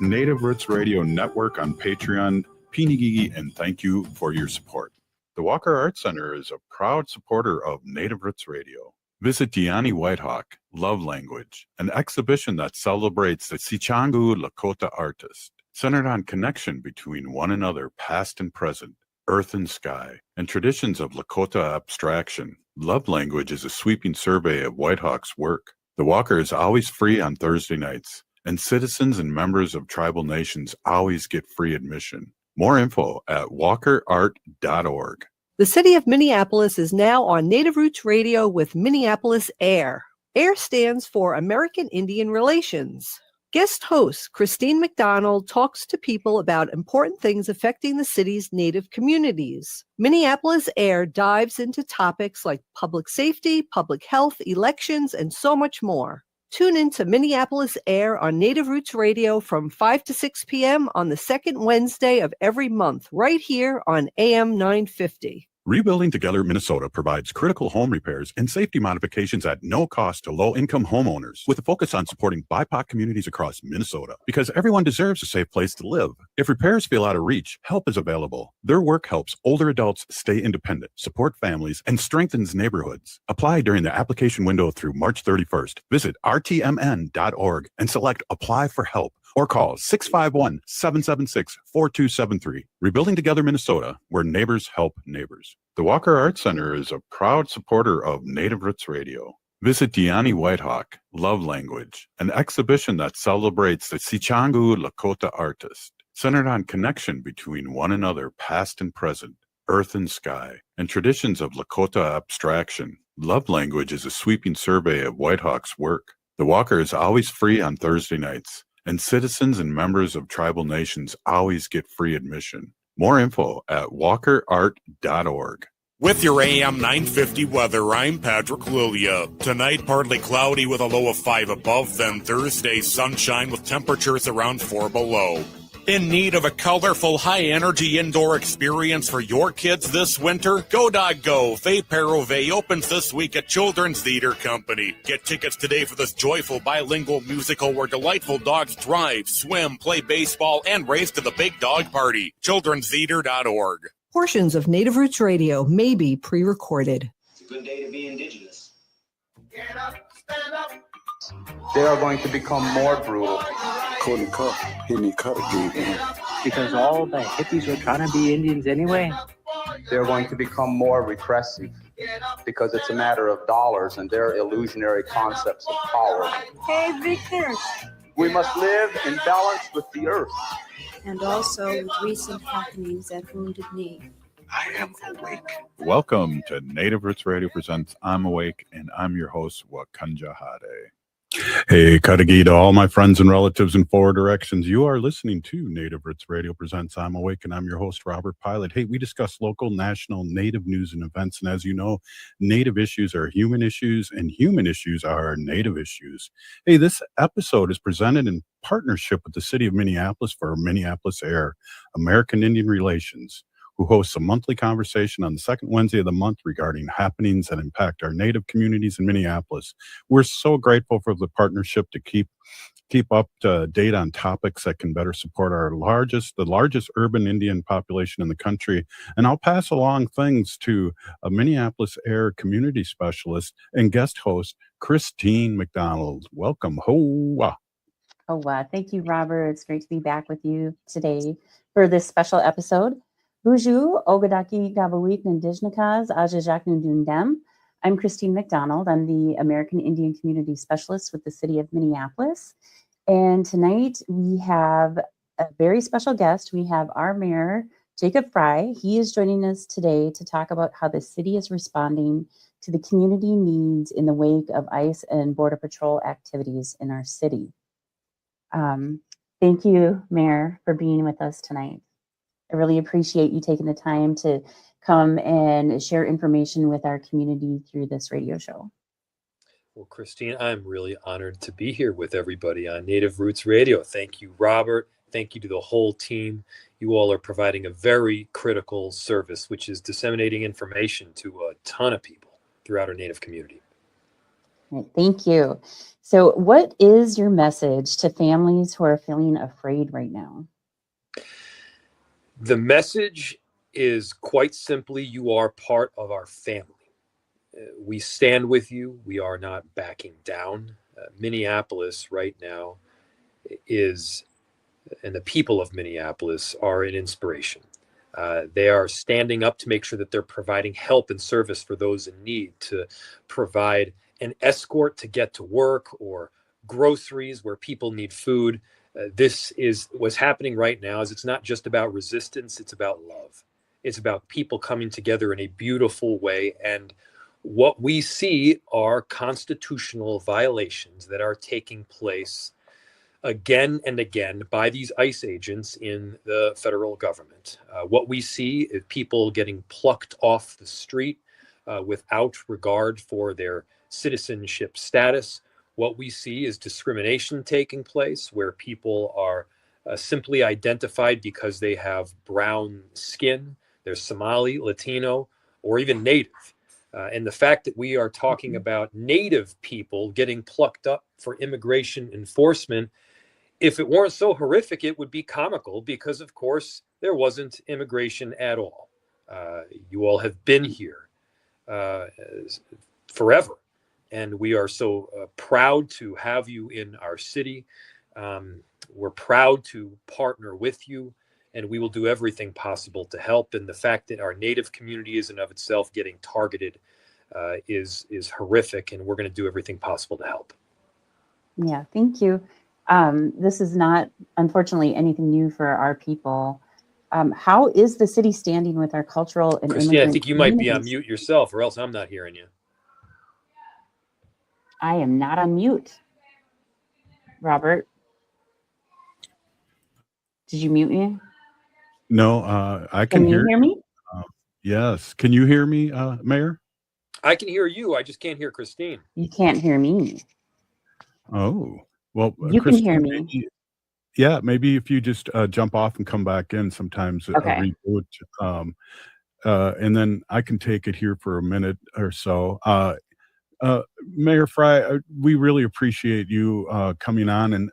Native Roots Radio Network on Patreon, Pinigigi, and thank you for your support. The Walker Arts Center is a proud supporter of Native Roots Radio. Visit Diani Whitehawk, Love Language, an exhibition that celebrates the Sichangu Lakota artist, centered on connection between one another, past and present, earth and sky, and traditions of Lakota abstraction. Love Language is a sweeping survey of Whitehawk's work. The Walker is always free on Thursday nights, and citizens and members of tribal nations always get free admission. More info at walkerart.org. The city of Minneapolis is now on Native Roots Radio with Minneapolis AIR. AIR stands for American Indian Relations. Guest host Christine McDonald talks to people about important things affecting the city's Native communities. Minneapolis AIR dives into topics like public safety, public health, elections, and so much more. Tune in to Minneapolis AIR on Native Roots Radio from 5 to 6 p.m. on the second Wednesday of every month, right here on AM 950. Rebuilding Together Minnesota provides critical home repairs and safety modifications at no cost to low-income homeowners, with a focus on supporting BIPOC communities across Minnesota, because everyone deserves a safe place to live. If repairs feel out of reach, help is available. Their work helps older adults stay independent, support families, and strengthens neighborhoods. Apply during the application window through March 31st. Visit rtmn.org and select Apply for Help, or call 651-776-4273. Rebuilding Together Minnesota, where neighbors help neighbors. The Walker Arts Center is a proud supporter of Native Roots Radio. Visit Diani Whitehawk, Love Language, an exhibition that celebrates the Sichangu Lakota artist, centered on connection between one another, past and present, earth and sky, and traditions of Lakota abstraction. Love Language is a sweeping survey of Whitehawk's work. The Walker is always free on Thursday nights, and citizens and members of tribal nations always get free admission. More info at walkerart.org. With your AM 950 weather, I'm Patrick Lilia. Tonight, partly cloudy with a low of 5 above, then Thursday, sunshine with temperatures around 4 below. In need of a colorful, high-energy indoor experience for your kids this winter? Go Dog Go! Fay Perove opens this week at Children's Theater Company. Get tickets today for this joyful bilingual musical where delightful dogs drive, swim, play baseball, and race to the big dog party. childrenstheater.org. Portions of Native Roots Radio may be pre-recorded. It's a good day to be indigenous. Get up, stand up. They are going to become more brutal. Couldn't cut, hit me cut again. Because all the hippies were trying to be Indians anyway. They're going to become more repressive because it's a matter of dollars and their illusionary concepts of power. Hey, Victor. We must live in balance with the earth. And also with recent happenings at Wounded Knee. I am awake. Welcome to Native Roots Radio presents I'm Awake, and I'm your host, Wakanja Hade. Hey, Kadagi to all my friends and relatives in four directions. You are listening to Native Roots Radio presents I'm Awake, and I'm your host, Robert Pilot. Hey, we discuss local, national, Native news and events, and as you know, Native issues are human issues, and human issues are Native issues. Hey, this episode is presented in partnership with the city of Minneapolis for Minneapolis AIR, American Indian Relations, who hosts a monthly conversation on the second Wednesday of the month regarding happenings that impact our Native communities in Minneapolis. We're so grateful for the partnership to keep up to date on topics that can better support the largest urban Indian population in the country. And I'll pass along things to a Minneapolis AIR community specialist and guest host, Christine McDonald. Welcome. Hoa. Thank you, Robert. It's great to be back with you today for this special episode. Bonjour, Ogadaki Gabawik Ndijnakas, Ajajak Ndundem. I'm Christine McDonald. I'm the American Indian Community Specialist with the City of Minneapolis. And tonight we have a very special guest. We have our mayor, Jacob Frey. He is joining us today to talk about how the city is responding to the community needs in the wake of ICE and Border Patrol activities in our city. Thank you, Mayor, for being with us tonight. I really appreciate you taking the time to come and share information with our community through this radio show. Well, Christine, I'm really honored to be here with everybody on Native Roots Radio. Thank you, Robert. Thank you to the whole team. You all are providing a very critical service, which is disseminating information to a ton of people throughout our Native community. Right, thank you. So, what is your message to families who are feeling afraid right now? The message is quite simply, you are part of our family. We stand with you. We are not backing down. Minneapolis right now is, and the people of Minneapolis are an inspiration. They are standing up to make sure that they're providing help and service for those in need, to provide an escort to get to work or groceries where people need food. This is what's happening right now. Is it's not just about resistance, it's about love. It's about people coming together in a beautiful way. And what we see are constitutional violations that are taking place again and again by these ICE agents in the federal government. What we see is people getting plucked off the street without regard for their citizenship status. What we see is discrimination taking place where people are simply identified because they have brown skin, they're Somali, Latino, or even Native. And the fact that we are talking about Native people getting plucked up for immigration enforcement, if it weren't so horrific, it would be comical because, of course, there wasn't immigration at all. You all have been here forever, and we are so proud to have you in our city. We're proud to partner with you, and we will do everything possible to help. And the fact that our Native community is in of itself getting targeted is horrific, and we're going to do everything possible to help. Yeah, thank you. This is not, unfortunately, anything new for our people. How is the city standing with our cultural and Christine, immigrant I think you might be on communities? mute yourself, or else I'm not hearing you. I am not on mute. Robert, did you mute me? No, I can Can you hear me? Yes. Can you hear me, Mayor? I can hear you. I just can't hear Christine. You can't hear me. Oh, well, You can hear Christine, me. maybe if you just jump off and come back in sometimes, Okay. reboot, and then I can take it here for a minute or so. Mayor Frey, we really appreciate you coming on, and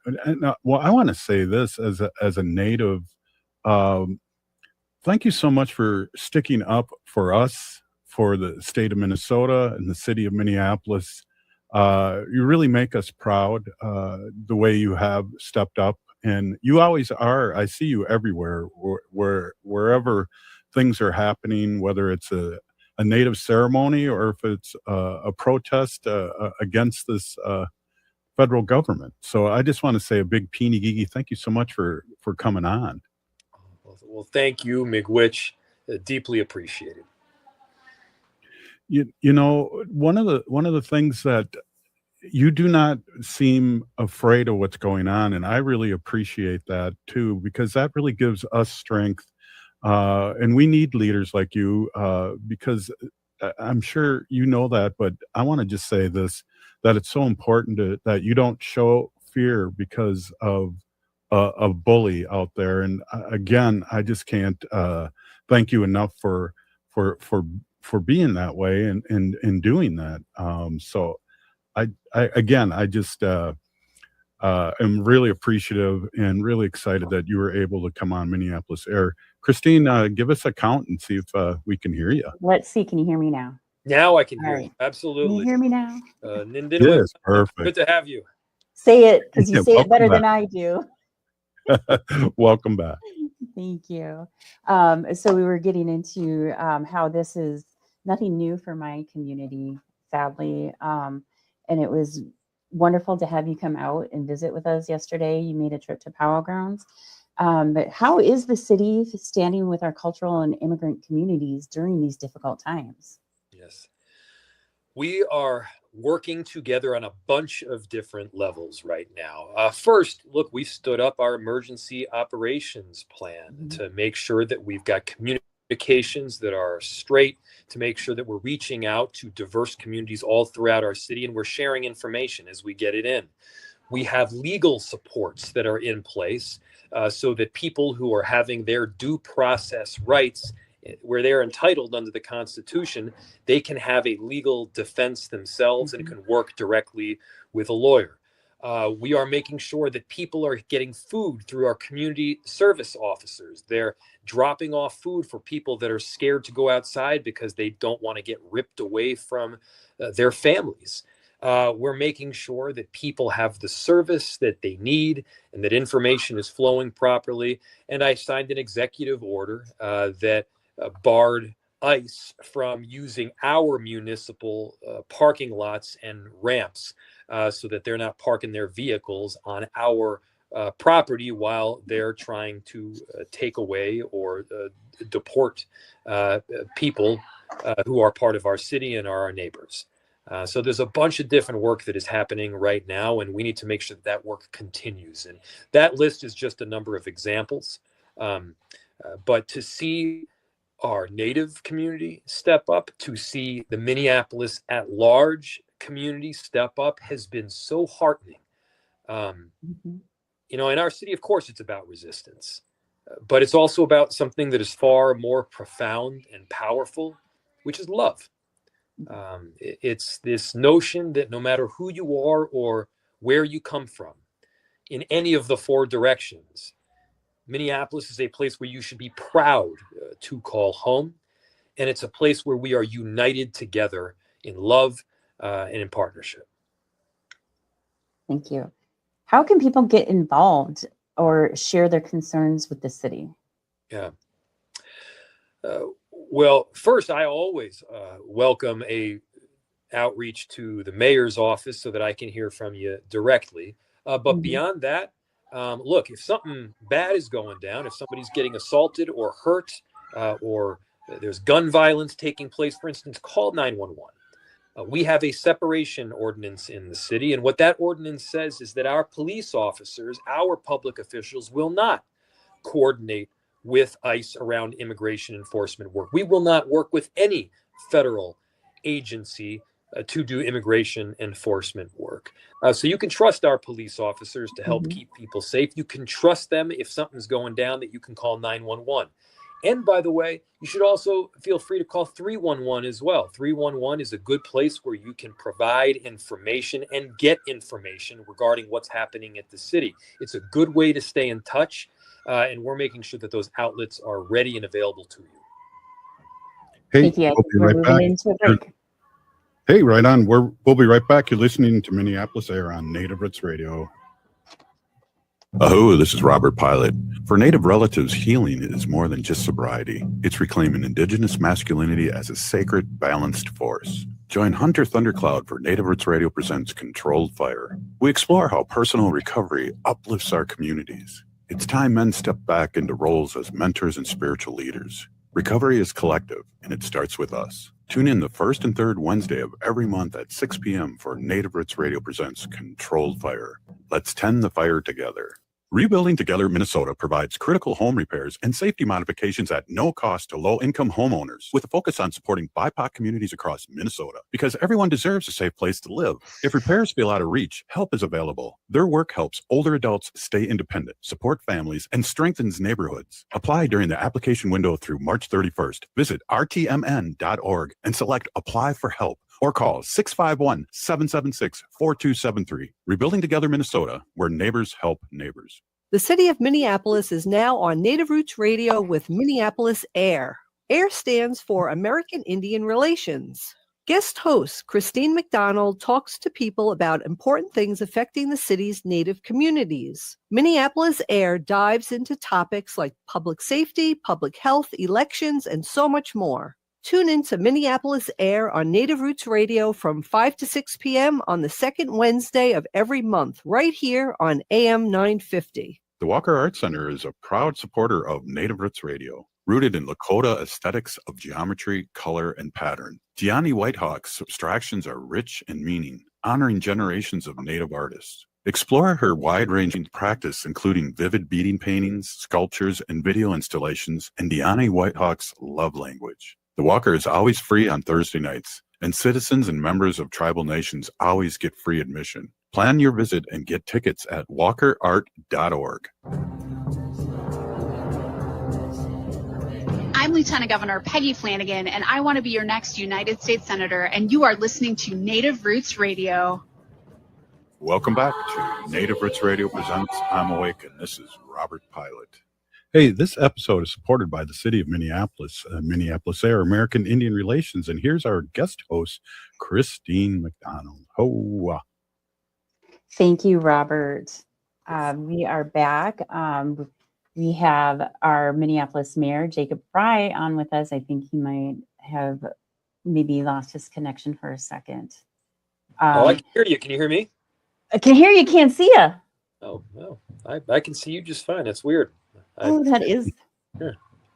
well, I want to say this as a native. Thank you so much for sticking up for us, for the state of Minnesota and the city of Minneapolis. You really make us proud the way you have stepped up, and you always are. I see you everywhere, wherever things are happening, whether it's a native ceremony or if it's a protest against this federal government. So I just want to say a big peeny gigi thank you so much for coming on. Well, thank you, Miigwech. Deeply appreciated. You know, one of the things that you do not seem afraid of what's going on, and I really appreciate that too, because that really gives us strength. And we need leaders like you because I'm sure you know that, but I want to just say this, that it's so important that you don't show fear because of a bully out there. And again, I just can't thank you enough for being that way and doing that. So I just am really appreciative and really excited that you were able to come on Minneapolis Air. Christine, give us a count and see if we can hear you. Let's see. Can you hear me now? Now I can All hear right. you. Absolutely. Can you hear me now? Yes, perfect. Good to have you. Say it, because you Yeah, say it welcome better back. than I do. Welcome back. Thank you. So we were getting into how this is nothing new for my community, sadly. And it was wonderful to have you come out and visit with us yesterday. You made a trip to Powell Grounds. But how is the city standing with our cultural and immigrant communities during these difficult times? Yes. We are working together on a bunch of different levels right now. First, look, we stood up our emergency operations plan to make sure that we've got communications that are straight, to make sure that we're reaching out to diverse communities all throughout our city, and we're sharing information as we get it in. We have legal supports that are in place so that people who are having their due process rights where they're entitled under the Constitution, they can have a legal defense themselves and can work directly with a lawyer. We are making sure that people are getting food through our community service officers. They're dropping off food for people that are scared to go outside because they don't want to get ripped away from their families. We're making sure that people have the service that they need and that information is flowing properly. And I signed an executive order that barred ICE from using our municipal parking lots and ramps so that they're not parking their vehicles on our property while they're trying to take away or deport people who are part of our city and are our neighbors. So there's a bunch of different work that is happening right now, and we need to make sure that work continues. And that list is just a number of examples. But to see our Native community step up, to see the Minneapolis at large community step up has been so heartening. You know, in our city, of course, it's about resistance, but it's also about something that is far more profound and powerful, which is love. It's this notion that no matter who you are or where you come from, in any of the four directions, Minneapolis is a place where you should be proud to call home. And it's a place where we are united together in love and in partnership. Thank you. How can people get involved or share their concerns with the city? Yeah. Well, first, I always welcome a outreach to the mayor's office so that I can hear from you directly. But beyond that, look, if something bad is going down, if somebody's getting assaulted or hurt, or there's gun violence taking place, for instance, call 911. We have a separation ordinance in the city. And what that ordinance says is that our police officers, our public officials, will not coordinate with ICE around immigration enforcement work. We will not work with any federal agency to do immigration enforcement work. So you can trust our police officers to help keep people safe. You can trust them if something's going down that you can call 911. And by the way, you should also feel free to call 311 as well. 311 is a good place where you can provide information and get information regarding what's happening at the city. It's a good way to stay in touch. And we're making sure that those outlets are ready and available to you. Hey, Thank you. we'll be right back. Into a break. Hey, right on. We'll be right back. You're listening to Minneapolis Air on Native Roots Radio. Aho, this is Robert Pilot. For Native relatives, healing is more than just sobriety. It's reclaiming Indigenous masculinity as a sacred, balanced force. Join Hunter Thundercloud for Native Roots Radio presents Controlled Fire. We explore how personal recovery uplifts our communities. It's time men step back into roles as mentors and spiritual leaders. Recovery is collective, and it starts with us. Tune in the first and third Wednesday of every month at 6 p.m. for Native Roots Radio presents Controlled Fire. Let's tend the fire together. Rebuilding Together Minnesota provides critical home repairs and safety modifications at no cost to low-income homeowners, with a focus on supporting BIPOC communities across Minnesota, because everyone deserves a safe place to live. If repairs feel out of reach, help is available. Their work helps older adults stay independent, support families, and strengthens neighborhoods. Apply during the application window through March 31st. Visit rtmn.org and select Apply for Help, or call 651-776-4273. Rebuilding Together Minnesota, where neighbors help neighbors. The city of Minneapolis is now on Native Roots Radio with Minneapolis AIR. AIR stands for American Indian Relations. Guest host Christine McDonald talks to people about important things affecting the city's Native communities. Minneapolis AIR dives into topics like public safety, public health, elections, and so much more. Tune in to Minneapolis Air on Native Roots Radio from 5 to 6 p.m. on the second Wednesday of every month, right here on AM 950. The Walker Art Center is a proud supporter of Native Roots Radio, rooted in Lakota aesthetics of geometry, color, and pattern. Gianni Whitehawk's abstractions are rich in meaning, honoring generations of Native artists. Explore her wide-ranging practice, including vivid beading paintings, sculptures, and video installations, and Gianni Whitehawk's love language. The Walker is always free on Thursday nights, and citizens and members of tribal nations always get free admission. Plan your visit and get tickets at walkerart.org. I'm Lieutenant Governor Peggy Flanagan, and I want to be your next United States Senator, and you are listening to Native Roots Radio. Welcome back to Native Roots Radio presents I'm Awake, and this is Robert Pilot. Hey, this episode is supported by the City of Minneapolis, Minneapolis Air, American Indian Relations, and here's our guest host, Christine McDonald. Ho! Thank you, Robert. We are back. We have our Minneapolis Mayor, Jacob Frey, on with us. I think he might have maybe lost his connection for a second. I can hear you. Can you hear me? I can hear you, can't see you. Oh, no. I can see you just fine. That's weird. That is a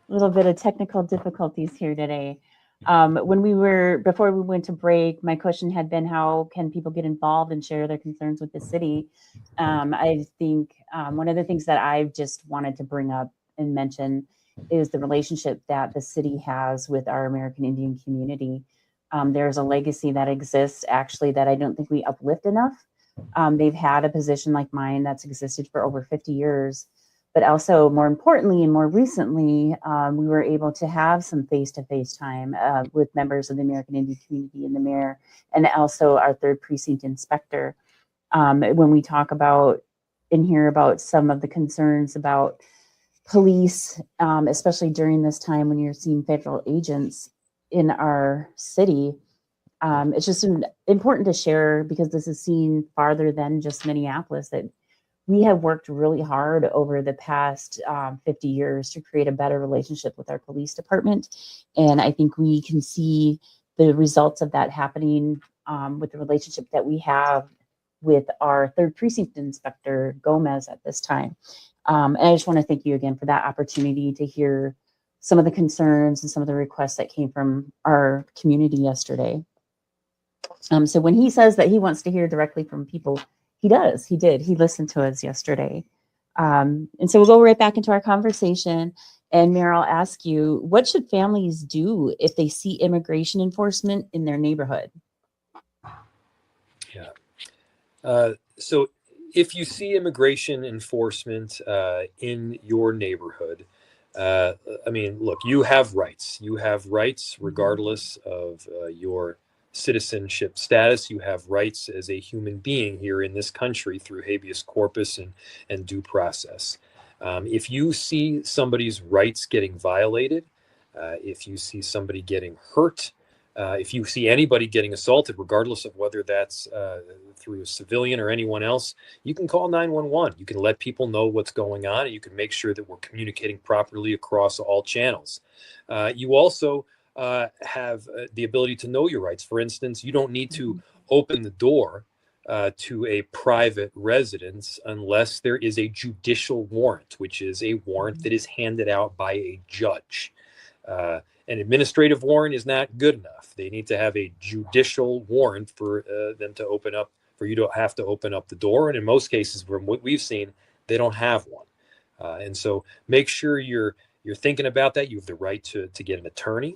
little bit of technical difficulties here today. Before we went to break, my question had been, how can people get involved and share their concerns with the city? I think one of the things that I've just wanted to bring up and mention is the relationship that the city has with our American Indian community. There's a legacy that exists, actually, that I don't think we uplift enough. They've had a position like mine that's existed for over 50 years. But also, more importantly and more recently, we were able to have some face-to-face time with members of the American Indian community and the mayor, and also our 3rd Precinct inspector. When we talk about and hear about some of the concerns about police, especially during this time when you're seeing federal agents in our city, it's just important to share, because this is seen farther than just Minneapolis, that we have worked really hard over the past 50 years to create a better relationship with our police department. And I think we can see the results of that happening with the relationship that we have with our 3rd Precinct Inspector Gomez at this time. And I just want to thank you again for that opportunity to hear some of the concerns and some of the requests that came from our community yesterday. So when he says that he wants to hear directly from people, he does. He did. He listened to us yesterday. And so we'll go right back into our conversation. And Mayor, I'll ask you, what should families do if they see immigration enforcement in their neighborhood? Yeah. So if you see immigration enforcement in your neighborhood, look, you have rights. You have rights regardless of your citizenship status. You have rights as a human being here in this country through habeas corpus and due process. If you see somebody's rights getting violated, if you see somebody getting hurt, if you see anybody getting assaulted, regardless of whether that's through a civilian or anyone else, you can call 911. You can let people know what's going on, and you can make sure that we're communicating properly across all channels. You also have the ability to know your rights. For instance, you don't need to open the door to a private residence unless there is a judicial warrant, which is a warrant that is handed out by a judge. An administrative warrant is not good enough. They need to have a judicial warrant for them to open up, for you to have to open up the door. And in most cases, from what we've seen, they don't have one. And so make sure you're thinking about that. You have the right to get an attorney.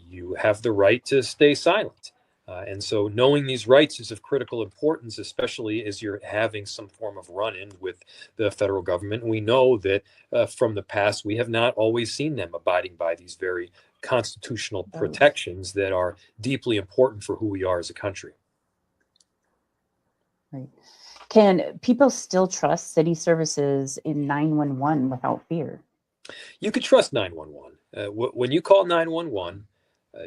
You have the right to stay silent. And so knowing these rights is of critical importance, especially as you're having some form of run-in with the federal government. We know that from the past, we have not always seen them abiding by these very constitutional protections that are deeply important for who we are as a country. Right. Can people still trust city services in 911 without fear? You could trust 911. When you call 911,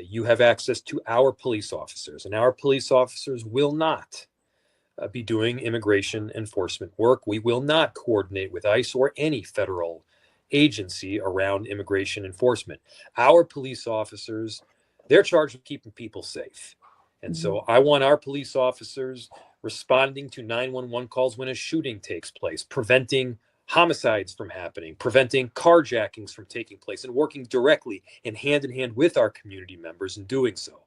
you have access to our police officers, and our police officers will not be doing immigration enforcement work. We will not coordinate with ICE or any federal agency around immigration enforcement. Our police officers, they're charged with keeping people safe. And so I want our police officers responding to 911 calls when a shooting takes place, preventing homicides from happening, preventing carjackings from taking place, and working directly and hand in hand with our community members in doing so.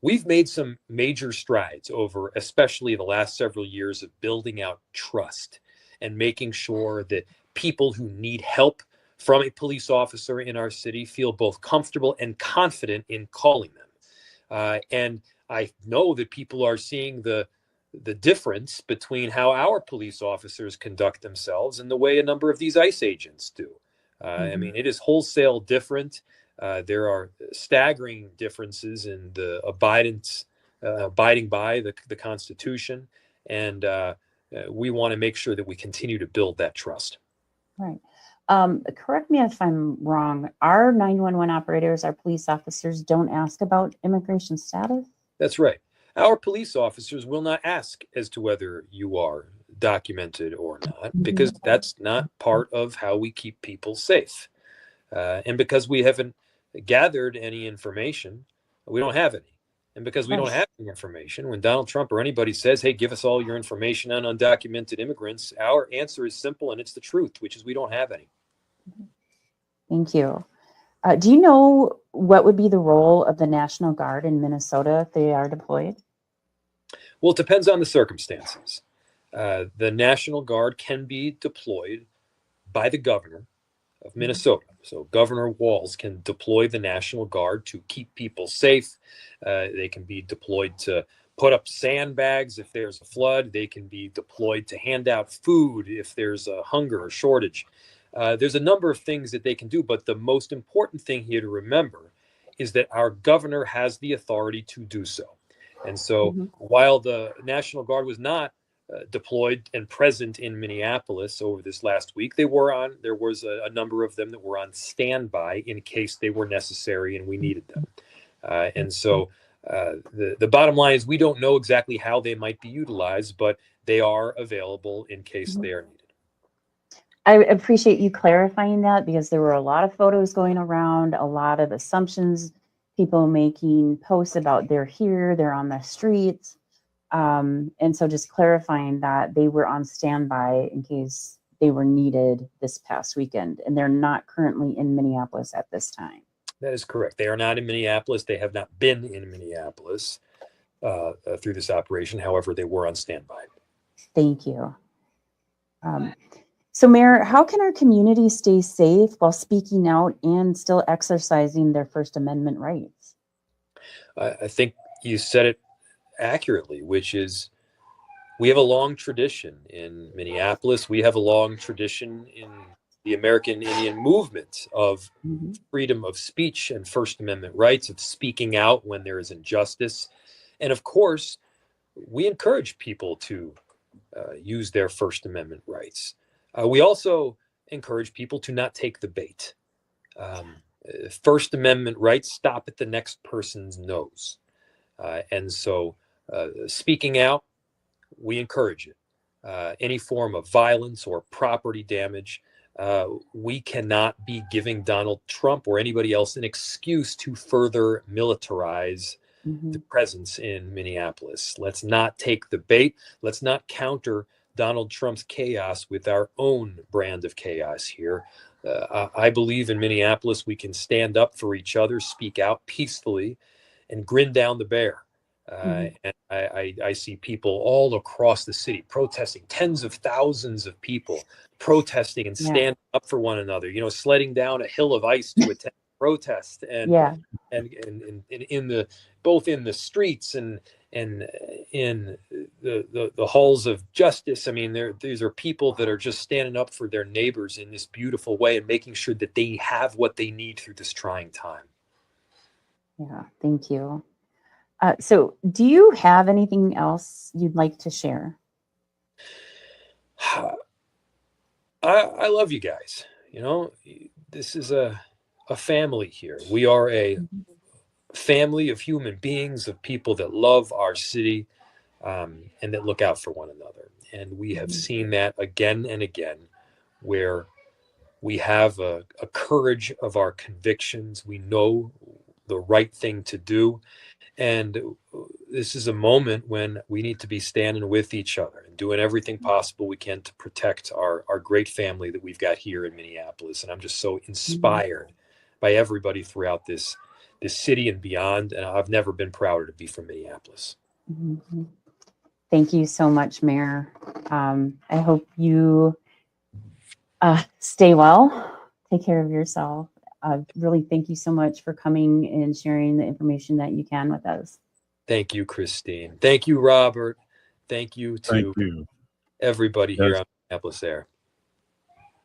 We've made some major strides over, especially the last several years, of building out trust and making sure that people who need help from a police officer in our city feel both comfortable and confident in calling them. And I know that people are seeing the difference between how our police officers conduct themselves and the way a number of these ICE agents do. I mean, it is wholesale different. There are staggering differences in the abiding by the Constitution, and we want to make sure that we continue to build that trust. Right. Correct me if I'm wrong. Our 911 operators, our police officers don't ask about immigration status? That's right. Our police officers will not ask as to whether you are documented or not, because that's not part of how we keep people safe. And because we haven't gathered any information, we don't have any. And because we don't have any information, when Donald Trump or anybody says, hey, give us all your information on undocumented immigrants, our answer is simple and it's the truth, which is we don't have any. Thank you. Do you know what would be the role of the National Guard in Minnesota if they are deployed? Well, it depends on the circumstances. The National Guard can be deployed by the governor of Minnesota. So Governor Walz can deploy the National Guard to keep people safe. They can be deployed to put up sandbags if there's a flood. They can be deployed to hand out food if there's a hunger or shortage. There's a number of things that they can do, but the most important thing here to remember is that our governor has the authority to do so. And so while the National Guard was not deployed and present in Minneapolis over this last week, there was a number of them that were on standby in case they were necessary and we needed them. And so the bottom line is we don't know exactly how they might be utilized, but they are available in case they are needed. I appreciate you clarifying that, because there were a lot of photos going around, a lot of assumptions, people making posts about they're here, they're on the streets. And so just clarifying that they were on standby in case they were needed this past weekend, and they're not currently in Minneapolis at this time. That is correct. They are not in Minneapolis. They have not been in Minneapolis through this operation. However, they were on standby. Thank you. So Mayor, how can our community stay safe while speaking out and still exercising their First Amendment rights? I think you said it accurately, which is we have a long tradition in Minneapolis. We have a long tradition in the American Indian movement of freedom of speech and First Amendment rights, of speaking out when there is injustice. And of course, we encourage people to use their First Amendment rights. We also encourage people to not take the bait. First Amendment rights stop at the next person's nose. And so speaking out, we encourage it. Any form of violence or property damage, we cannot be giving Donald Trump or anybody else an excuse to further militarize the presence in Minneapolis. Let's not take the bait. Let's not counter Donald Trump's chaos with our own brand of chaos here. I believe in Minneapolis we can stand up for each other, speak out peacefully, and grin down the bear. And I see people all across the city protesting, tens of thousands of people protesting and standing up for one another, you know, sledding down a hill of ice to attend protest, and in the both in the streets and in the halls of justice. I mean, these are people that are just standing up for their neighbors in this beautiful way and making sure that they have what they need through this trying time. Yeah, thank you. So do you have anything else you'd like to share? I love you guys. You know, this is a family here. We are a family of human beings, of people that love our city and that look out for one another. And we have seen that again and again, where we have a courage of our convictions. We know the right thing to do. And this is a moment when we need to be standing with each other and doing everything possible we can to protect our great family that we've got here in Minneapolis. And I'm just so inspired by everybody throughout this city and beyond. And I've never been prouder to be from Minneapolis. Thank you so much, Mayor. I hope you stay well, take care of yourself. Really, thank you so much for coming and sharing the information that you can with us. Thank you, Christine. Thank you, Robert. Thank you to everybody here on Minneapolis Air.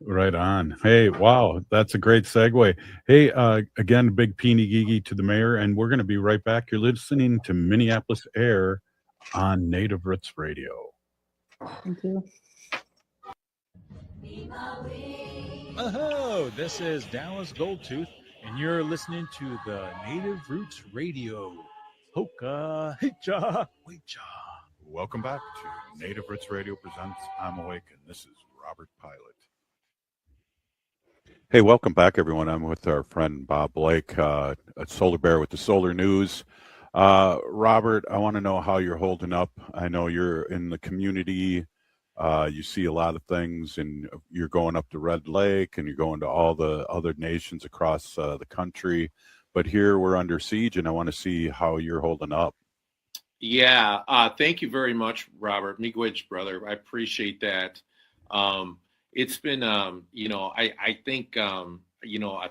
Right on. Hey, wow, that's a great segue. Hey, again, big peeny geegy to the mayor, and we're going to be right back. You're listening to Minneapolis Air on Native Roots Radio. Thank you. Oh, this is Dallas Goldtooth, and you're listening to the Native Roots Radio. Hoka, hicha, wecha. Welcome back to Native Roots Radio presents I'm Awake, and this is Robert Pilot. Hey, welcome back, everyone. I'm with our friend Bob Blake, a Solar Bear with the Solar News. Robert, I want to know how you're holding up. I know you're in the community. You see a lot of things, and you're going up to Red Lake, and you're going to all the other nations across the country. But here we're under siege, and I want to see how you're holding up. Yeah, thank you very much, Robert. Miigwech, brother. I appreciate that. It's been, I think, a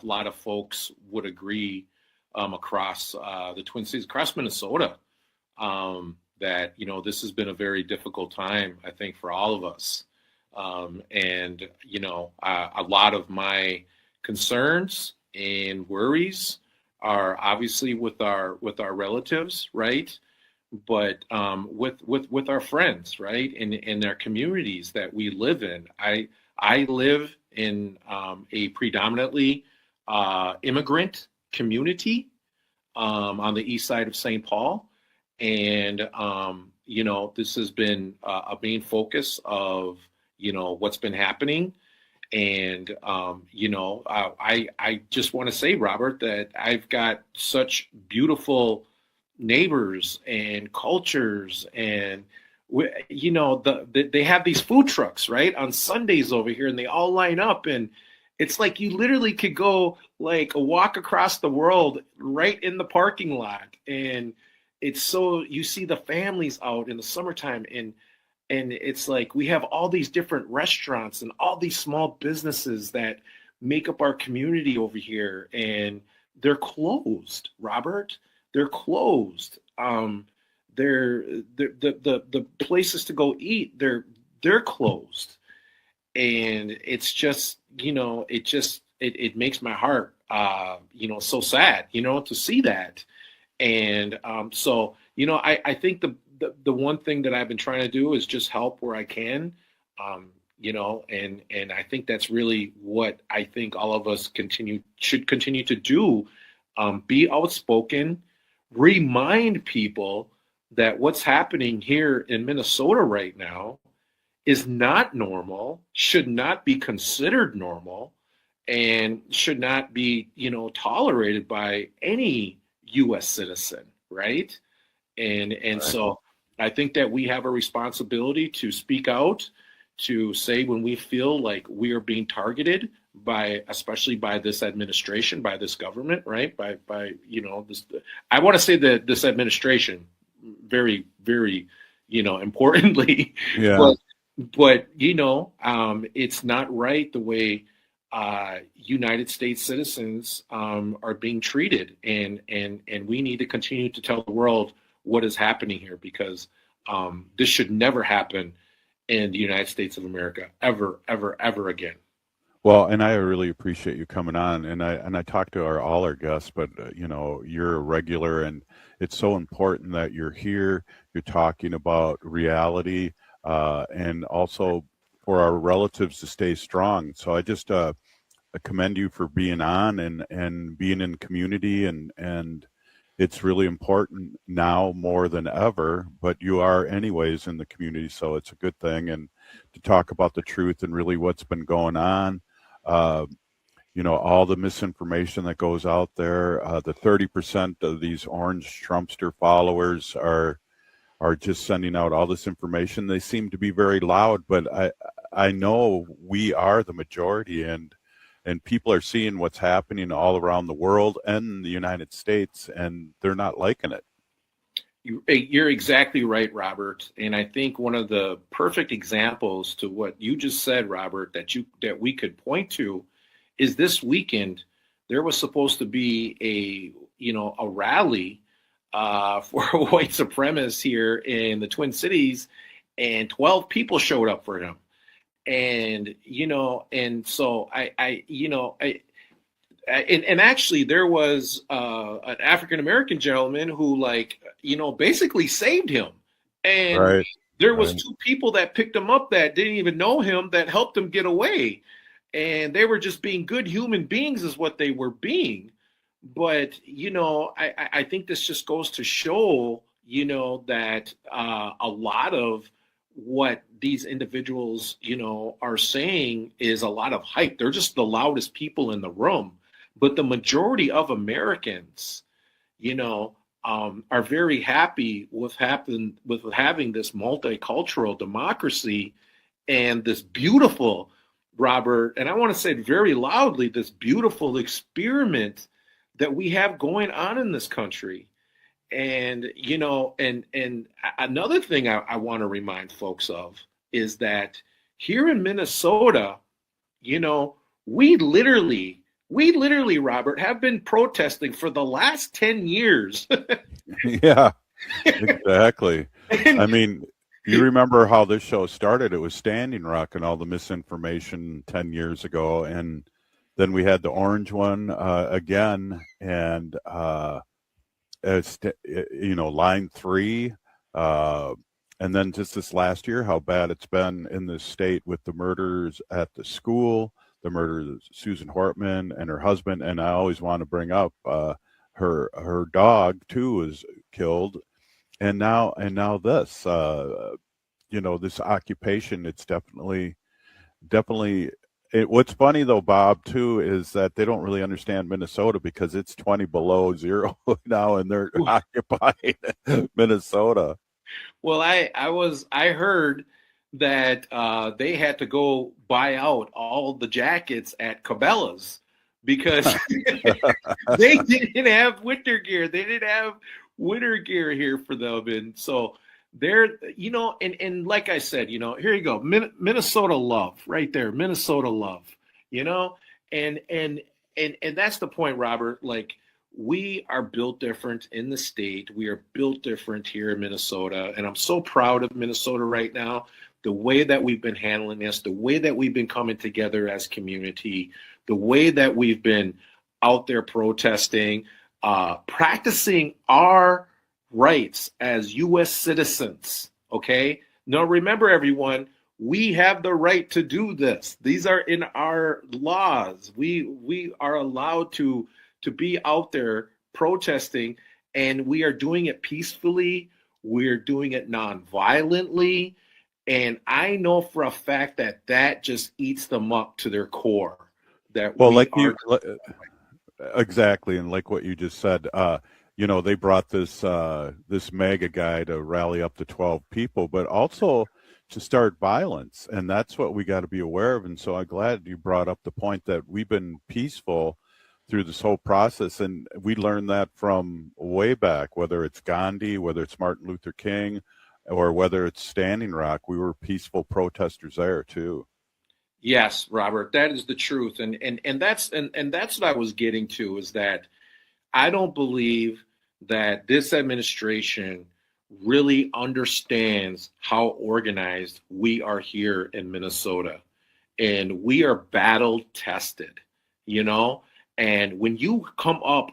lot of folks would agree across the Twin Cities, across Minnesota, that, this has been a very difficult time, I think, for all of us. And, a lot of my concerns and worries are obviously with our relatives, right? But with our friends, right? In their communities that we live in. I live in a predominantly immigrant community on the east side of St. Paul. And, this has been a main focus of, what's been happening. And, I just want to say, Robert, that I've got such beautiful neighbors and cultures, and they have these food trucks right on Sundays over here, and they all line up, and it's like you literally could go like a walk across the world right in the parking lot, and it's so you see the families out in the summertime, and it's like we have all these different restaurants and all these small businesses that make up our community over here, and they're closed, Robert. They're closed. They're the places to go eat. They're closed, and it's just it makes my heart so sad to see that, and so I think the one thing that I've been trying to do is just help where I can, and I think that's really what I think all of us should continue to do, be outspoken. Remind people that what's happening here in Minnesota right now is not normal, should not be considered normal, and should not be, tolerated by any U.S. citizen, right? And right. So I think that we have a responsibility to speak out, to say when we feel like we are being targeted especially by this administration, by this government, right? By this. I want to say that this administration, very, very, importantly, yeah. But it's not right the way United States citizens are being treated, and we need to continue to tell the world what is happening here, because this should never happen in the United States of America, ever, ever, ever again. Well, and I really appreciate you coming on, and I talk to all our guests, but you're a regular, and it's so important that you're here. You're talking about reality, and also for our relatives to stay strong. So I just commend you for being on and being in community, and it's really important now more than ever. But you are anyways in the community, so it's a good thing, and to talk about the truth and really what's been going on. All the misinformation that goes out there, the 30% of these orange Trumpster followers are just sending out all this information. They seem to be very loud, but I know we are the majority, and people are seeing what's happening all around the world and the United States, and they're not liking it. You're exactly right, Robert. And I think one of the perfect examples to what you just said, Robert, that we could point to is this weekend. There was supposed to be a rally for white supremacists here in the Twin Cities, and 12 people showed up for him. And, and so and actually there was an African-American gentleman who basically saved him. And Right. there was two people that picked him up that didn't even know him that helped him get away. And they were just being good human beings is what they were being. But, I think this just goes to show, that a lot of what these individuals, are saying is a lot of hype. They're just the loudest people in the room. But the majority of Americans, are very happy with having this multicultural democracy and this beautiful, Robert, and I want to say it very loudly, this beautiful experiment that we have going on in this country. And, and another thing I want to remind folks of is that here in Minnesota, we literally, Robert, have been protesting for the last 10 years. Yeah, exactly. I mean, you remember how this show started? It was Standing Rock and all the misinformation 10 years ago. And then we had the orange one again. And, line 3. And then just this last year, how bad it's been in this state with the murders at the school, the murder of Susan Hortman and her husband. And I always want to bring up her dog too was killed. And now this, this occupation, it's definitely. What's funny though, Bob, too, is that they don't really understand Minnesota because it's 20 below zero now, and they're occupying Minnesota. Well, I heard that they had to go buy out all the jackets at Cabela's because they didn't have winter gear. They didn't have winter gear here for them, and so they're, and like I said, here you go, Minnesota love right there, Minnesota love, and that's the point, Robert. Like, we are built different in the state. We are built different here in Minnesota, and I'm so proud of Minnesota right now. The way that we've been handling this, the way that we've been coming together as community, the way that we've been out there protesting, practicing our rights as U.S. citizens, okay? Now, remember, everyone, we have the right to do this. These are in our laws. We are allowed to be out there protesting, and we are doing it peacefully. We're doing it non-violently, and I know for a fact that just eats them up to their core. Exactly, and like what you just said, they brought this mega guy to rally up to 12 people, but also to start violence. And that's what we got to be aware of. And so I'm glad you brought up the point that we've been peaceful through this whole process. And we learned that from way back, whether it's Gandhi, whether it's Martin Luther King, or whether it's Standing Rock, we were peaceful protesters there too. Yes, Robert, that is the truth. And that's what I was getting to, is that I don't believe that this administration really understands how organized we are here in Minnesota. And we are battle tested, and when you come up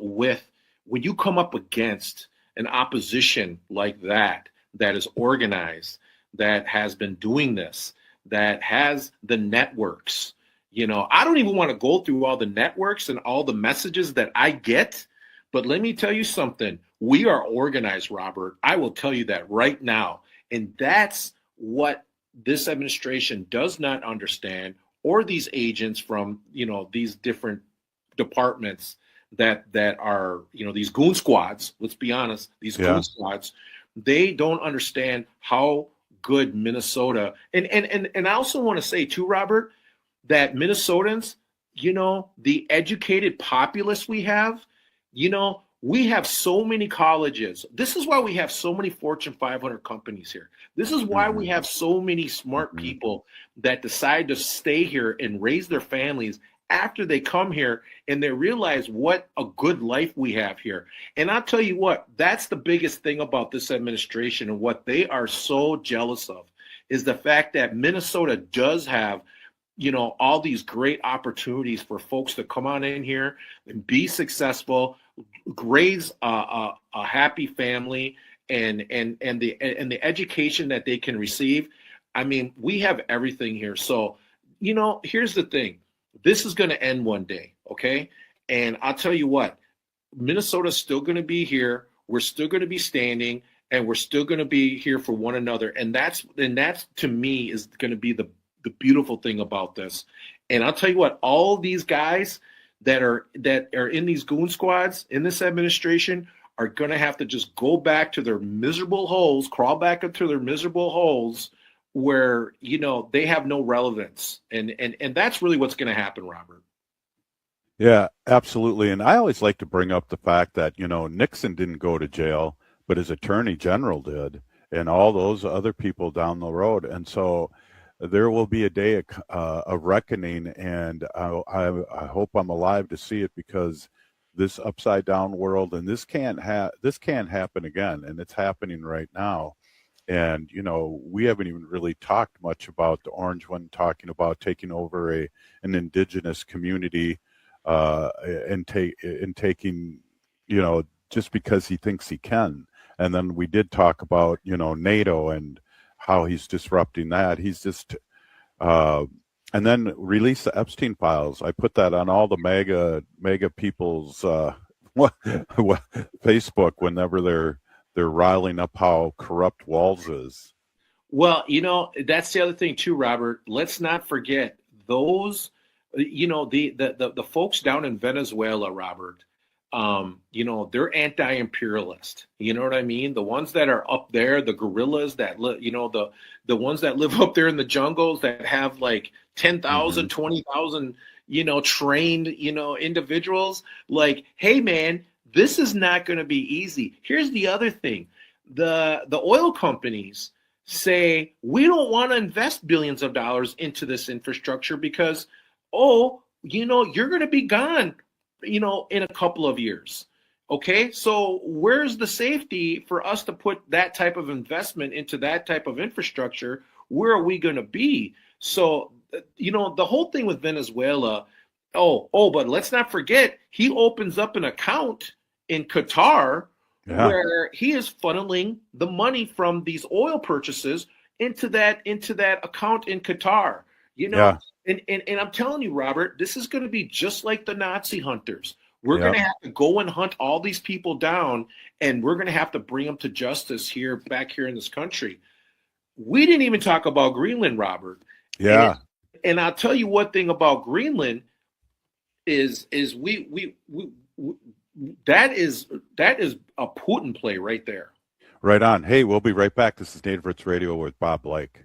against an opposition like that is organized, that has been doing this, that has the networks, I don't even want to go through all the networks and all the messages that I get. But let me tell you something. We are organized, Robert. I will tell you that right now. And that's what this administration does not understand, or these agents from, these different departments that are, these goon squads, let's be honest, goon squads, they don't understand how good Minnesota. And I also want to say too, Robert, that Minnesotans, the educated populace we have, we have so many colleges. This is why we have so many Fortune 500 companies here. This is why we have so many smart people that decide to stay here and raise their families after they come here and they realize what a good life we have here. And I'll tell you what, that's the biggest thing about this administration and what they are so jealous of, is the fact that Minnesota does have, all these great opportunities for folks to come on in here and be successful, raise a happy family, and the education that they can receive. I mean, we have everything here. So, here's the thing. This is going to end one day, okay? And I'll tell you what, Minnesota's still going to be here. We're still going to be standing, and we're still going to be here for one another. And that's to me is going to be the beautiful thing about this. And I'll tell you what, all these guys that are in these goon squads in this administration are going to have to just go back to their miserable holes, crawl back into their miserable holes where, they have no relevance. And that's really what's going to happen, Robert. Yeah, absolutely. And I always like to bring up the fact that, Nixon didn't go to jail, but his attorney general did, and all those other people down the road. And so there will be a day of reckoning, and I hope I'm alive to see it, because this upside down world, and this can't happen again, and it's happening right now. And we haven't even really talked much about the orange one talking about taking over an indigenous community and taking, just because he thinks he can. And then we did talk about NATO and how he's disrupting that. He's just, and then release the Epstein files. I put that on all the mega people's Facebook whenever they're riling up how corrupt Walz is. Well, that's the other thing too, Robert. Let's not forget those, the folks down in Venezuela, Robert. They're anti-imperialist. You know what I mean? The ones that are up there, the guerrillas that the ones that live up there in the jungles that have like 10,000, 20,000, trained, individuals. Like, hey man, this is not going to be easy. Here's the other thing. The oil companies say, we don't want to invest billions of dollars into this infrastructure because, you're going to be gone, in a couple of years. Okay, so where's the safety for us to put that type of investment into that type of infrastructure? Where are we going to be? So, the whole thing with Venezuela, but let's not forget, he opens up an account in Qatar where he is funneling the money from these oil purchases into that account in Qatar. And I'm telling you, Robert, this is going to be just like the Nazi hunters. We're going to have to go and hunt all these people down, and we're going to have to bring them to justice back here in this country. We didn't even talk about Greenland, Robert. Yeah. And I'll tell you one thing about Greenland is that is a Putin play right there. Right on. Hey, we'll be right back. This is Native Roots Radio with Bob Blake.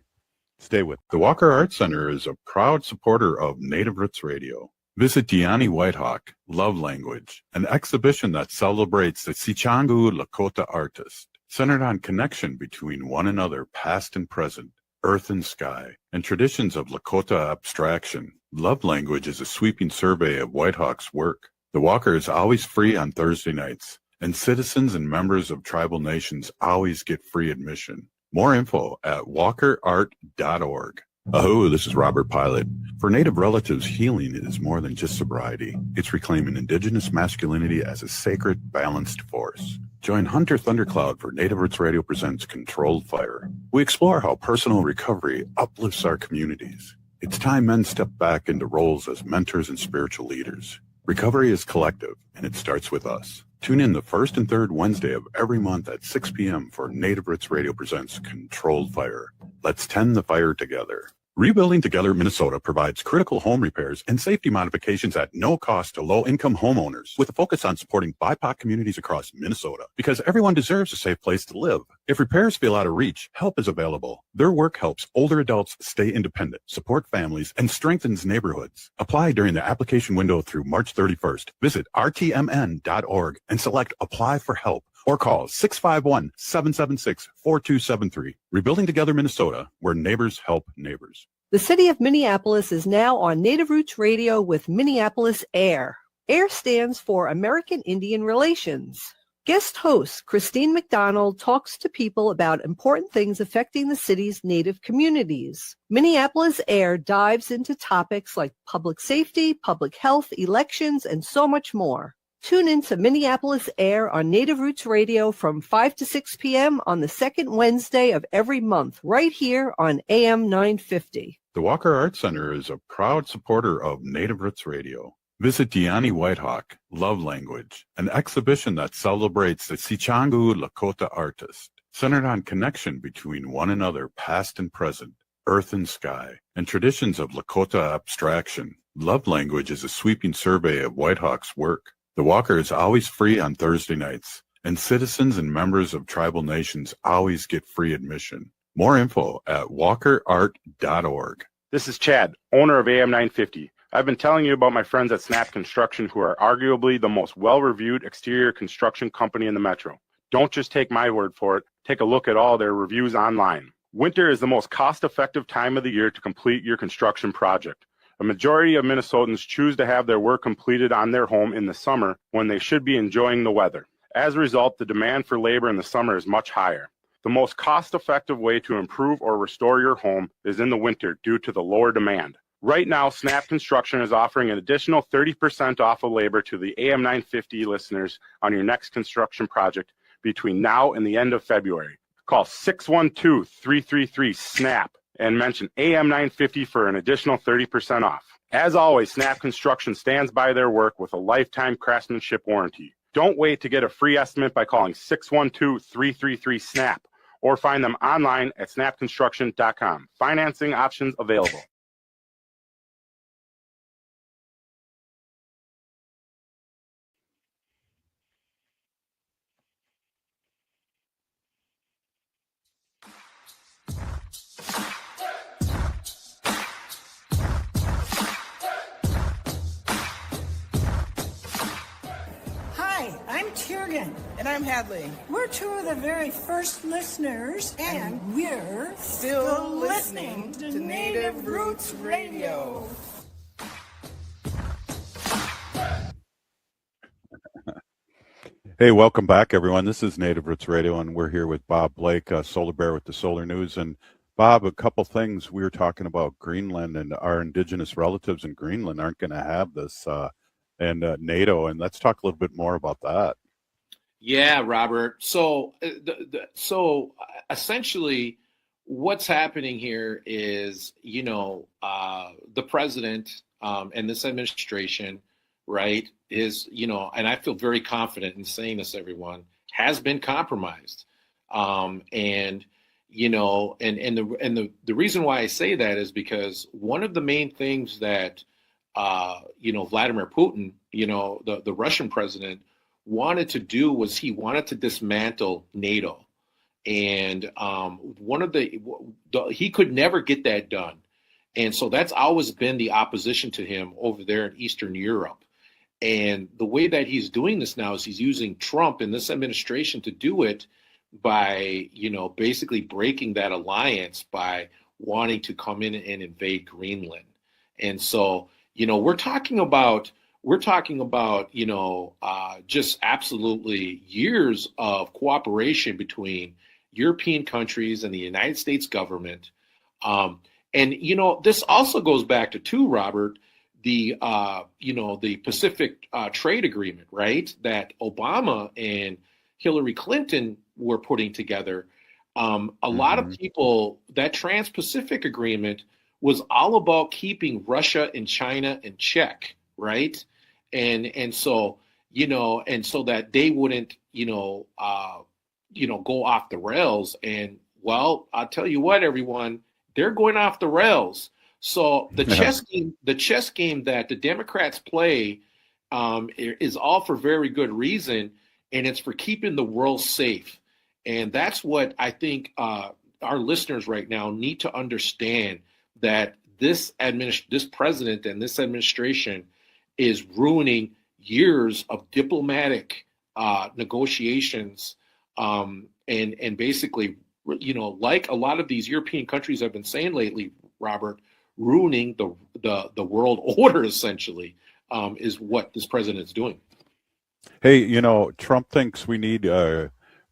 Stay with. The Walker Arts Center is a proud supporter of Native Roots Radio. Visit Deani Whitehawk, Love Language, an exhibition that celebrates the Sichangu Lakota artist, centered on connection between one another, past and present, earth and sky, and traditions of Lakota abstraction. Love Language is a sweeping survey of Whitehawk's work. The Walker is always free on Thursday nights, and citizens and members of tribal nations always get free admission. More info at walkerart.org. Aho, this is Robert Pilot. For Native relatives, healing is more than just sobriety. It's reclaiming Indigenous masculinity as a sacred, balanced force. Join Hunter Thundercloud for Native Roots Radio presents Controlled Fire. We explore how personal recovery uplifts our communities. It's time men step back into roles as mentors and spiritual leaders. Recovery is collective, and it starts with us. Tune in the first and third Wednesday of every month at 6 p.m. for Native Roots Radio presents Controlled Fire. Let's tend the fire together. Rebuilding Together Minnesota provides critical home repairs and safety modifications at no cost to low-income homeowners, with a focus on supporting BIPOC communities across Minnesota, because everyone deserves a safe place to live. If repairs feel out of reach, help is available. Their work helps older adults stay independent, support families, and strengthens neighborhoods. Apply during the application window through March 31st. Visit rtmn.org and select Apply for Help, or call 651-776-4273. Rebuilding Together Minnesota, where neighbors help neighbors. The city of Minneapolis is now on Native Roots Radio with Minneapolis AIR. AIR stands for American Indian Relations. Guest host Christine McDonald talks to people about important things affecting the city's Native communities. Minneapolis Air dives into topics like public safety, public health, elections, and so much more. Tune in to Minneapolis Air on Native Roots Radio from 5 to 6 p.m. on the second Wednesday of every month, right here on AM 950. The Walker Arts Center is a proud supporter of Native Roots Radio. Visit Deani Whitehawk, Love Language, an exhibition that celebrates the Sichangu Lakota artist, centered on connection between one another, past and present, earth and sky, and traditions of Lakota abstraction. Love Language is a sweeping survey of Whitehawk's work. The Walker is always free on Thursday nights, and citizens and members of tribal nations always get free admission. More info at walkerart.org. This is Chad, owner of AM 950. I've been telling you about my friends at Snap Construction, who are arguably the most well-reviewed exterior construction company in the metro. Don't just take my word for it. Take a look at all their reviews online. Winter is the most cost-effective time of the year to complete your construction project. A majority of Minnesotans choose to have their work completed on their home in the summer when they should be enjoying the weather. As a result, the demand for labor in the summer is much higher. The most cost-effective way to improve or restore your home is in the winter due to the lower demand. Right now, Snap Construction is offering an additional 30% off of labor to the AM 950 listeners on your next construction project between now and the end of February. Call 612-333-SNAP and mention AM 950 for an additional 30% off. As always, Snap Construction stands by their work with a lifetime craftsmanship warranty. Don't wait to get a free estimate by calling 612-333-SNAP or find them online at snapconstruction.com. Financing options available. Hi, I'm Tiergan. And I'm Hadley. We're two of the very first listeners, and we're still listening to Native Roots Radio. Hey, welcome back, everyone. This is Native Roots Radio, and we're here with Bob Blake, Solar Bear with the Solar News. And Bob, a couple things. We were talking about Greenland, and our indigenous relatives in Greenland aren't going to have this, and NATO. And let's talk a little bit more about that. Yeah, Robert. So essentially, what's happening here is, the president and this administration, right, is, and I feel very confident in saying this, everyone, has been compromised. The reason why I say that is because one of the main things that, Vladimir Putin, the Russian president, wanted to do was he wanted to dismantle NATO. And he could never get that done. And so that's always been the opposition to him over there in Eastern Europe. And the way that he's doing this now is he's using Trump and this administration to do it by, basically breaking that alliance by wanting to come in and invade Greenland. And so, we're talking about, just absolutely years of cooperation between European countries and the United States government. This also goes back to, too, Robert, the Pacific Trade Agreement, right, that Obama and Hillary Clinton were putting together. A lot of people, that Trans-Pacific Agreement was all about keeping Russia and China in check, right? And so that they wouldn't, go off the rails. And, well, I'll tell you what, everyone, they're going off the rails. So the chess game that the Democrats play is all for very good reason, and it's for keeping the world safe. And that's what I think our listeners right now need to understand, that this president and this administration is ruining years of diplomatic negotiations, and basically, like a lot of these European countries have been saying lately, Robert, ruining the world order, essentially, is what this president is doing. Hey, Trump thinks we need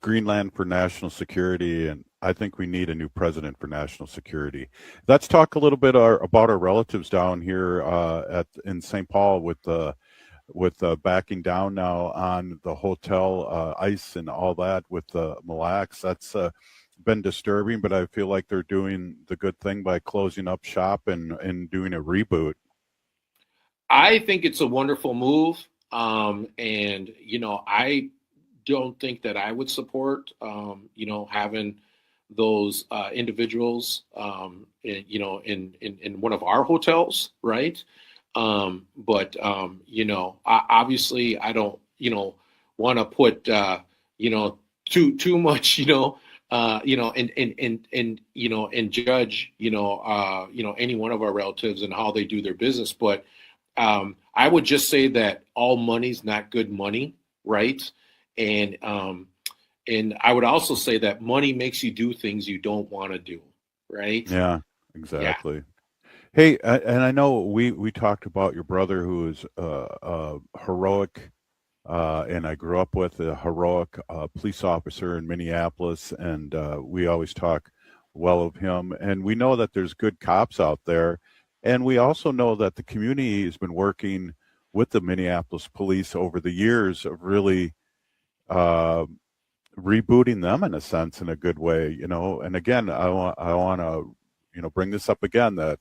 Greenland for national security, and I think we need a new president for national security. Let's talk a little bit about our relatives down here in St. Paul with backing down now on the hotel ICE and all that with the Mille Lacs. That's been disturbing, but I feel like they're doing the good thing by closing up shop and doing a reboot. I think it's a wonderful move. And, I don't think that I would support, having those individuals, in one of our hotels, right? But obviously I don't, want to put, too much, and judge, any one of our relatives and how they do their business. But I would just say that all money's not good money, right? And I would also say that money makes you do things you don't want to do, right? Yeah, exactly. Yeah. Hey, and I know we talked about your brother who is heroic, and I grew up with a heroic police officer in Minneapolis, and we always talk well of him. And we know that there's good cops out there. And we also know that the community has been working with the Minneapolis police over the years of really rebooting them in a sense, in a good way, And again, I want to, bring this up again, that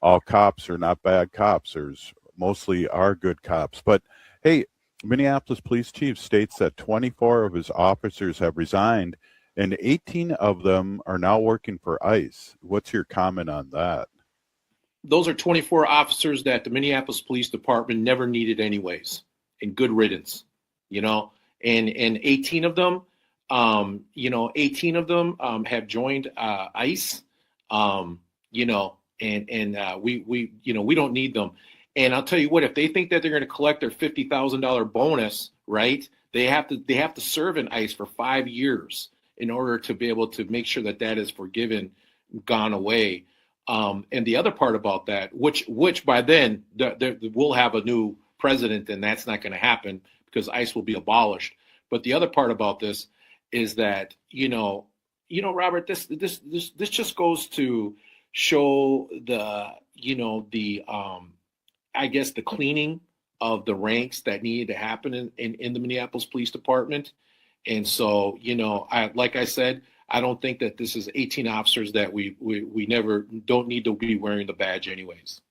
all cops are not bad cops. There's mostly are good cops. But hey, Minneapolis Police Chief states that 24 of his officers have resigned and 18 of them are now working for ICE. What's your comment on that? Those are 24 officers that the Minneapolis Police Department never needed anyways, and good riddance, and 18 of them, 18 of them have joined ICE, and we don't need them. And I'll tell you what, if they think that they're going to collect their $50,000 bonus, right, they have to serve in ICE for 5 years in order to be able to make sure that that is forgiven, gone away. And the other part about that, which by then we'll have a new president, and that's not going to happen because ICE will be abolished. But the other part about this is that Robert, this just goes to show the I guess the cleaning of the ranks that needed to happen in the Minneapolis Police Department. And so like I said, I don't think that this is 18 officers that we never don't need to be wearing the badge anyways.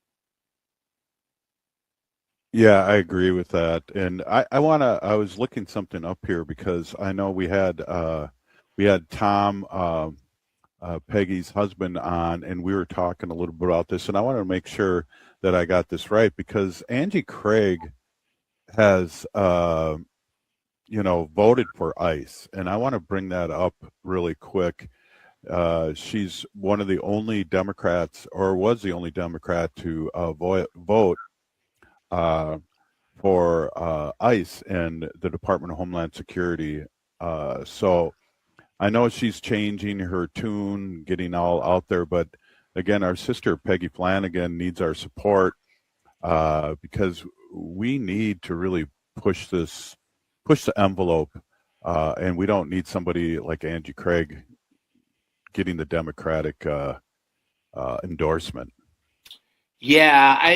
Yeah, I agree with that. And I was looking something up here because I know we had Tom, Peggy's husband, on, and we were talking a little bit about this, and I want to make sure that I got this right because Angie Craig has voted for ICE, and I want to bring that up really quick. She's one of the only Democrats, or was the only Democrat to vote for ICE and the Department of Homeland Security. So I know she's changing her tune, getting all out there, but again, our sister Peggy Flanagan needs our support because we need to really push the envelope, and we don't need somebody like Angie Craig getting the Democratic endorsement. Yeah,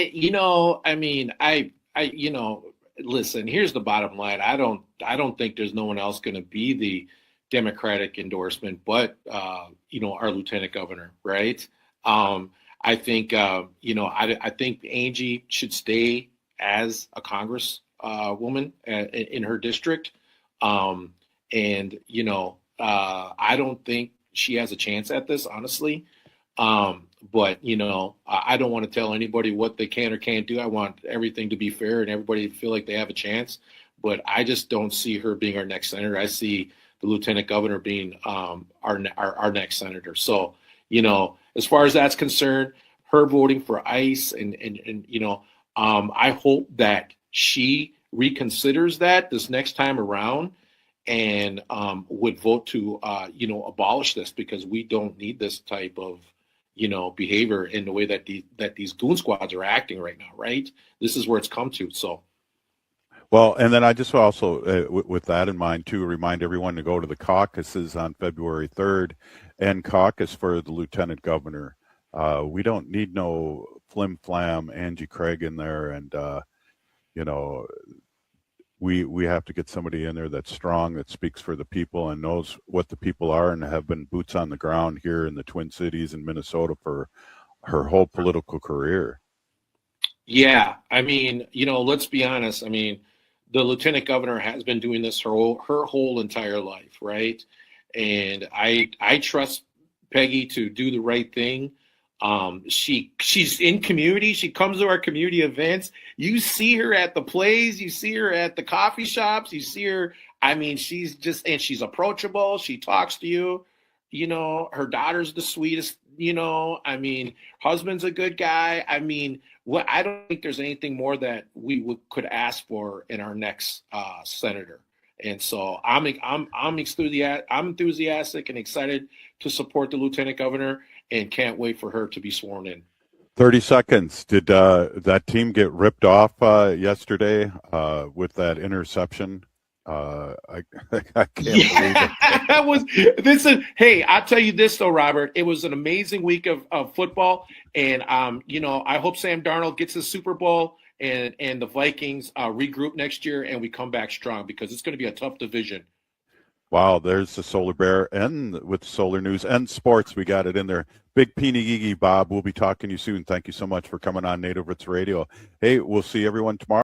listen, here's the bottom line. I don't think there's no one else going to be the Democratic endorsement, but our lieutenant governor, right? I think I think Angie should stay as a Congress woman in her district, and I don't think she has a chance at this, honestly. But I don't want to tell anybody what they can or can't do. I want everything to be fair and everybody to feel like they have a chance. But I just don't see her being our next senator. I see the lieutenant governor being our next senator. So as far as that's concerned, her voting for ICE and I hope that she reconsiders that this next time around and would vote to abolish this, because we don't need this type of behavior in the way that these goon squads are acting right now, right? This is where it's come to. So, Well, and then I just also, with that in mind, too, remind everyone to go to the caucuses on February 3rd and caucus for the lieutenant governor. We don't need no flim-flam Angie Craig in there, and, you know, we have to get somebody in there that's strong, that speaks for the people and knows what the people are, and have been boots on the ground here in the Twin Cities in Minnesota for her whole political career. Yeah, I mean, you know, let's be honest. I mean, the lieutenant governor has been doing this her whole entire life, right? And I trust Peggy to do the right thing. She's in community. She comes to our community events. You see her at the plays. You see her at the coffee shops. You see her. I mean, she's approachable. She talks to you. You know, her daughter's the sweetest. You know, I mean, husband's a good guy. I mean, I don't think there's anything more that we could ask for in our next senator. And so I'm enthusiastic and excited to support the lieutenant governor, and can't wait for her to be sworn in. 30 seconds. Did that team get ripped off yesterday with that interception? I can't believe it. That was hey, I'll tell you this though, Robert. It was an amazing week of football, and you know, I hope Sam Darnold gets the Super Bowl and the Vikings regroup next year and we come back strong, because it's going to be a tough division. Wow, there's the Solar Bear, and with Solar News and Sports, we got it in there. Big Peeny Gigi, Bob, we'll be talking to you soon. Thank you so much for coming on Native Roots Radio. Hey, we'll see everyone tomorrow.